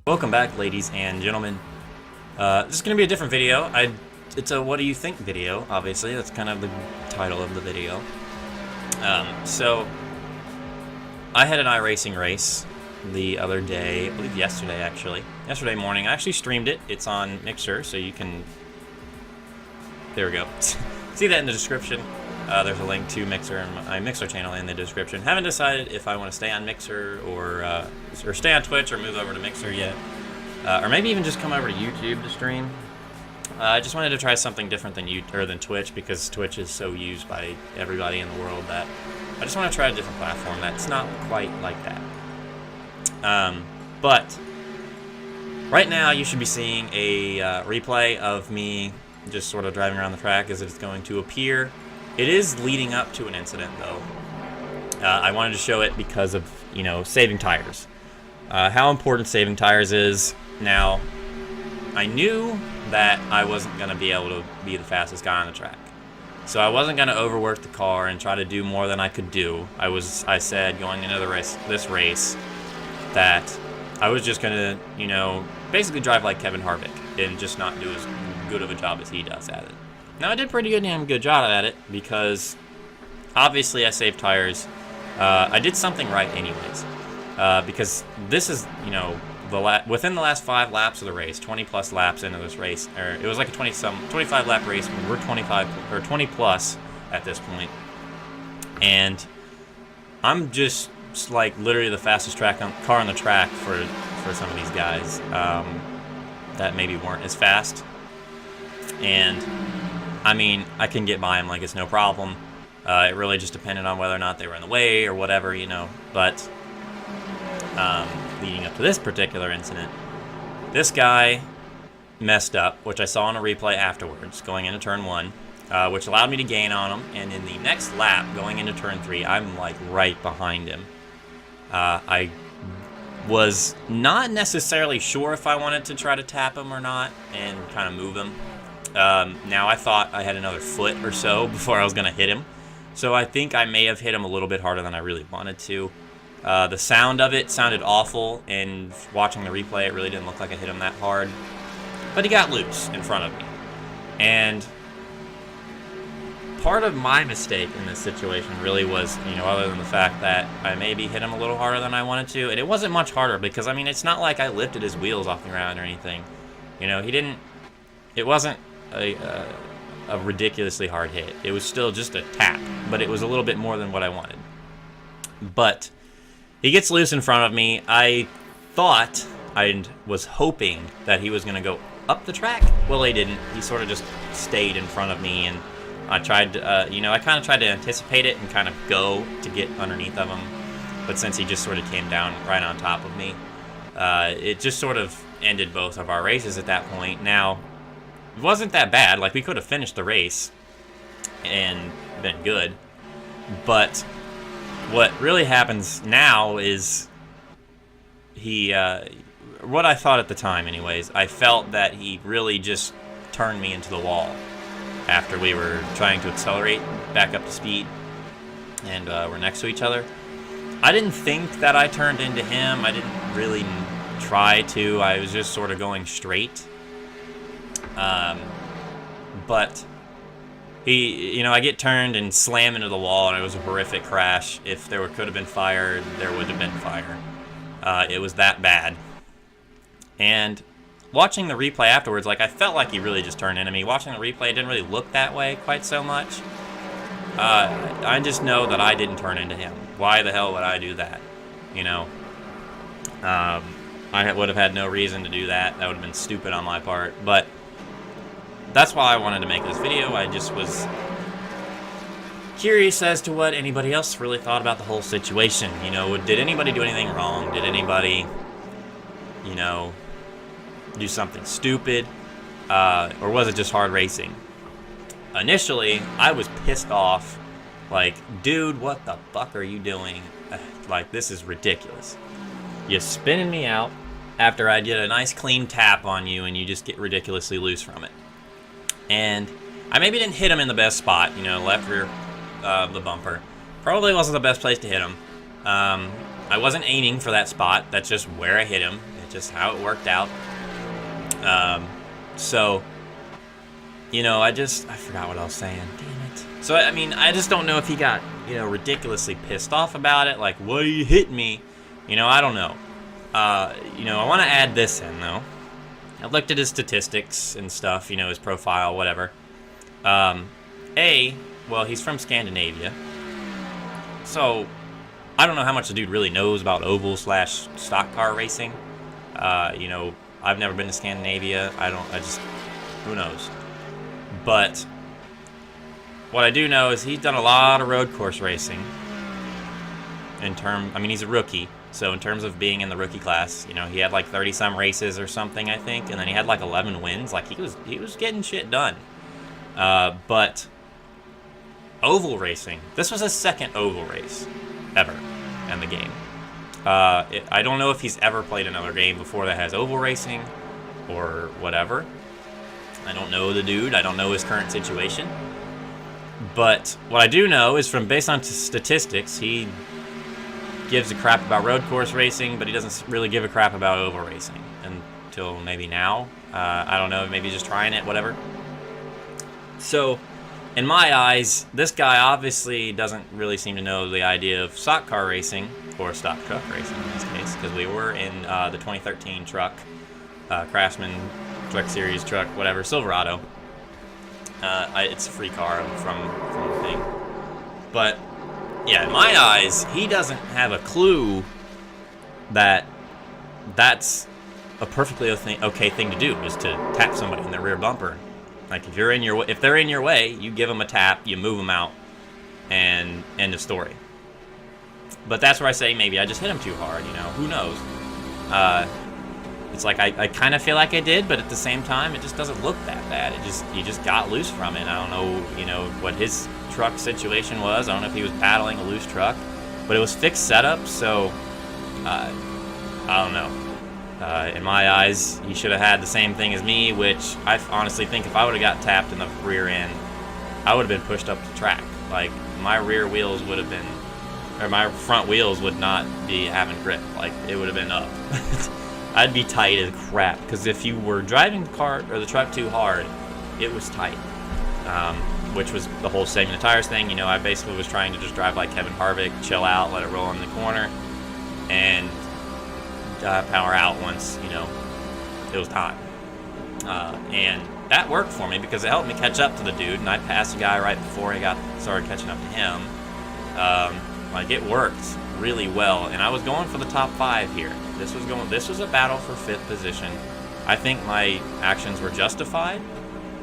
Welcome back, ladies and gentlemen. This is going to be a different video. It's a what do you think video, obviously. That's kind of the title of the video. So, I had an iRacing race the other day, I believe yesterday actually. Yesterday morning. I actually streamed it. It's on Mixer, so you can... There we go. See that in the description. There's a link to Mixer and my Mixer channel in the description. Haven't decided if I want to stay on Mixer or stay on Twitch or move over to Mixer yet. Or maybe even just come over to YouTube to stream. I just wanted to try something different than Twitch, because Twitch is so used by everybody in the world that I just want to try a different platform that's not quite like that. But right now you should be seeing a replay of me just sort of driving around the track as it's going to appear. It is leading up to an incident, though. I wanted to show it because of, saving tires. How important saving tires is. Now, I knew that I wasn't going to be able to be the fastest guy on the track. So I wasn't going to overwork the car and try to do more than I could do. I said going into this race that I was just going to, basically drive like Kevin Harvick and just not do as good of a job as he does at it. Now, I did pretty good job at it because obviously I saved tires. I did something right anyways, because this is, within the last 5 laps of the race, 20 plus laps into this race, or it was like a 25 lap race when we're 25 or 20 plus at this point, and I'm just like literally the fastest car on the track for some of these guys that maybe weren't as fast, and I mean, I can get by them like it's no problem. It really just depended on whether or not they were in the way or whatever, but leading up to this particular incident, this guy messed up, which I saw on a replay afterwards, going into turn 1, which allowed me to gain on him, and in the next lap, going into turn 3, I'm like right behind him. I was not necessarily sure if I wanted to try to tap him or not and kind of move him. Now, I thought I had another foot or so before I was going to hit him, so I think I may have hit him a little bit harder than I really wanted to. The sound of it sounded awful, and watching the replay, it really didn't look like I hit him that hard. But he got loose in front of me. And part of my mistake in this situation really was, other than the fact that I maybe hit him a little harder than I wanted to, and it wasn't much harder because, I mean, it's not like I lifted his wheels off the ground or anything. It wasn't a ridiculously hard hit. It was still just a tap, but it was a little bit more than what I wanted. But he gets loose in front of me. I thought, I was hoping that he was going to go up the track. Well, he didn't. He sort of just stayed in front of me, and I tried to, I kind of tried to anticipate it and kind of go to get underneath of him. But since he just sort of came down right on top of me, it just sort of ended both of our races at that point. Now, it wasn't that bad. Like, we could have finished the race and been good. But what really happens now is what I thought at the time anyways, I felt that he really just turned me into the wall after we were trying to accelerate back up to speed and we're next to each other. I didn't think that I turned into him. I didn't really try to. I was just sort of going straight. But I get turned and slam into the wall, and it was a horrific crash. If there could have been fire, there would have been fire. It was that bad. And watching the replay afterwards, I felt like he really just turned into me. Watching the replay, it didn't really look that way quite so much. I just know that I didn't turn into him. Why the hell would I do that? I would have had no reason to do that. That would have been stupid on my part. But that's why I wanted to make this video. I just was curious as to what anybody else really thought about the whole situation. Did anybody do anything wrong? Did anybody, do something stupid? Or was it just hard racing? Initially, I was pissed off. Like, dude, what the fuck are you doing? This is ridiculous. You're spinning me out after I did a nice clean tap on you, and you just get ridiculously loose from it. And I maybe didn't hit him in the best spot, left rear of the bumper. Probably wasn't the best place to hit him. I wasn't aiming for that spot. That's just where I hit him. just how it worked out. So, you know, I forgot what I was saying. Damn it. So, I mean, I just don't know if he got, you know, ridiculously pissed off about it. Like, why you hit me? You know, I don't know. You know, I want to add this in, though. I looked at his statistics and stuff, you know, his profile, whatever. Well, he's from Scandinavia. So, I don't know how much the dude really knows about oval/stock car racing. You know, I've never been to Scandinavia. Who knows? But what I do know is he's done a lot of road course racing. I mean, he's a rookie. So in terms of being in the rookie class, you know, he had like 30-some races or something, I think. And then he had like 11 wins. Like, he was getting shit done. But oval racing, this was his second oval race ever in the game. I don't know if he's ever played another game before that has oval racing or whatever. I don't know the dude. I don't know his current situation. But what I do know is based on statistics, he gives a crap about road course racing, but he doesn't really give a crap about oval racing until maybe now. I don't know, maybe just trying it, whatever. So, in my eyes, this guy obviously doesn't really seem to know the idea of stock car racing, or stock truck racing in this case, because we were in the 2013 truck, Craftsman Truck Series truck, whatever, Silverado. It's a free car from the thing. But, yeah, in my eyes, he doesn't have a clue that that's a perfectly okay thing to do, is to tap somebody in their rear bumper. Like, if they're in your way, you give them a tap, you move them out, and end of story. But that's where I say maybe I just hit him too hard, you know, who knows? It's like I kind of feel like I did, but at the same time, it just doesn't look that bad. He just got loose from it. I don't know, you know, what his truck situation was. I don't know if he was paddling a loose truck, but it was fixed setup, so I don't know. In my eyes, he should have had the same thing as me, which I honestly think if I would have got tapped in the rear end, I would have been pushed up the track. Like, my rear wheels would have been, or my front wheels would not be having grip. Like, it would have been up. I'd be tight as crap, because if you were driving the car or the truck too hard, it was tight. Which was the whole saving the tires thing. You know, I basically was trying to just drive like Kevin Harvick, chill out, let it roll in the corner, and power out once, you know, it was time. And that worked for me because it helped me catch up to the dude, and I passed the guy right before I started catching up to him. Like, it worked really well, and I was going for the top 5 here. This was a battle for 5th position. I think my actions were justified.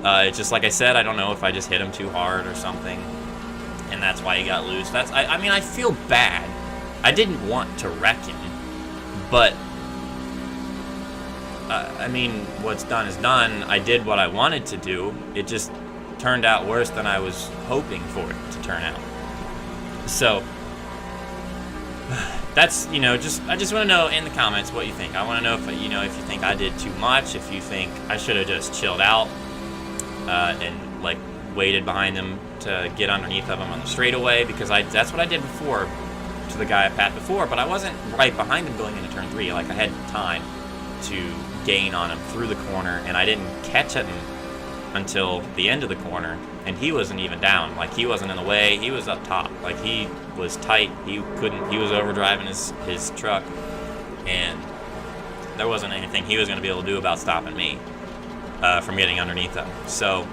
It's just like I said, I don't know if I just hit him too hard or something, and that's why he got loose. I mean, I feel bad. I didn't want to wreck him, but I mean, what's done is done. I did what I wanted to do. It just turned out worse than I was hoping for it to turn out. So that's, you know, I just want to know in the comments what you think. I want to know if, you know, if you think I did too much, if you think I should have just chilled out and like waited behind him to get underneath of him on the straightaway, because that's what I did before to the guy I passed before, but I wasn't right behind him going into turn 3. Like, I had time to gain on him through the corner, and I didn't catch him until the end of the corner, and he wasn't even down. Like, he wasn't in the way, he was up top. Like, he was tight, he was overdriving his truck, and there wasn't anything he was going to be able to do about stopping me from getting underneath him. So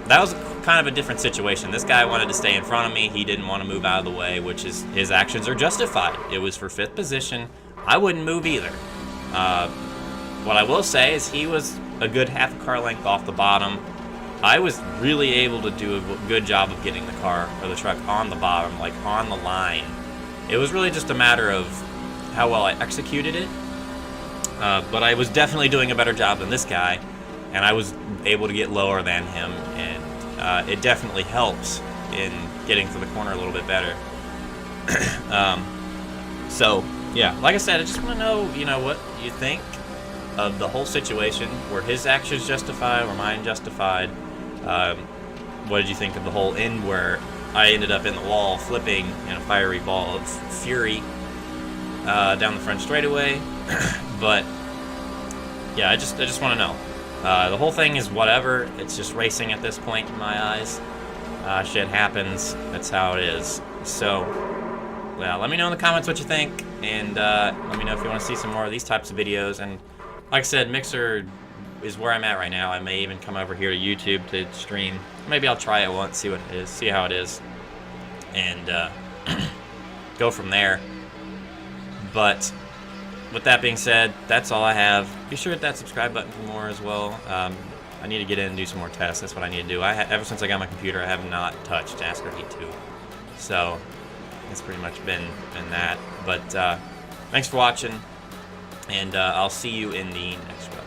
that was kind of a different situation. This guy wanted to stay in front of me, he didn't want to move out of the way, which is, his actions are justified. It was for 5th position. I wouldn't move either. What I will say is he was a good half a car length off the bottom. I was really able to do a good job of getting the car or the truck on the bottom, like on the line. It was really just a matter of how well I executed it. But I was definitely doing a better job than this guy, and I was able to get lower than him, and it definitely helps in getting to the corner a little bit better. So, yeah, like I said, I just want to know, you know, what you think of the whole situation. Were his actions justified? Were mine justified? What did you think of the whole end where I ended up in the wall flipping in a fiery ball of fury down the front straightaway? But yeah, I just want to know. The whole thing is whatever. It's just racing at this point in my eyes. Shit happens. That's how it is. So, well, let me know in the comments what you think, and let me know if you want to see some more of these types of videos. And like I said, Mixer is where I'm at right now. I may even come over here to YouTube to stream. Maybe I'll try it once, see what it is, see how it is, and go from there. But with that being said, that's all I have. Be sure to hit that subscribe button for more as well. I need to get in and do some more tests. That's what I need to do. Ever since I got my computer, I have not touched Ask or Heat 2. So it's pretty much been that. But thanks for watching, and I'll see you in the next one.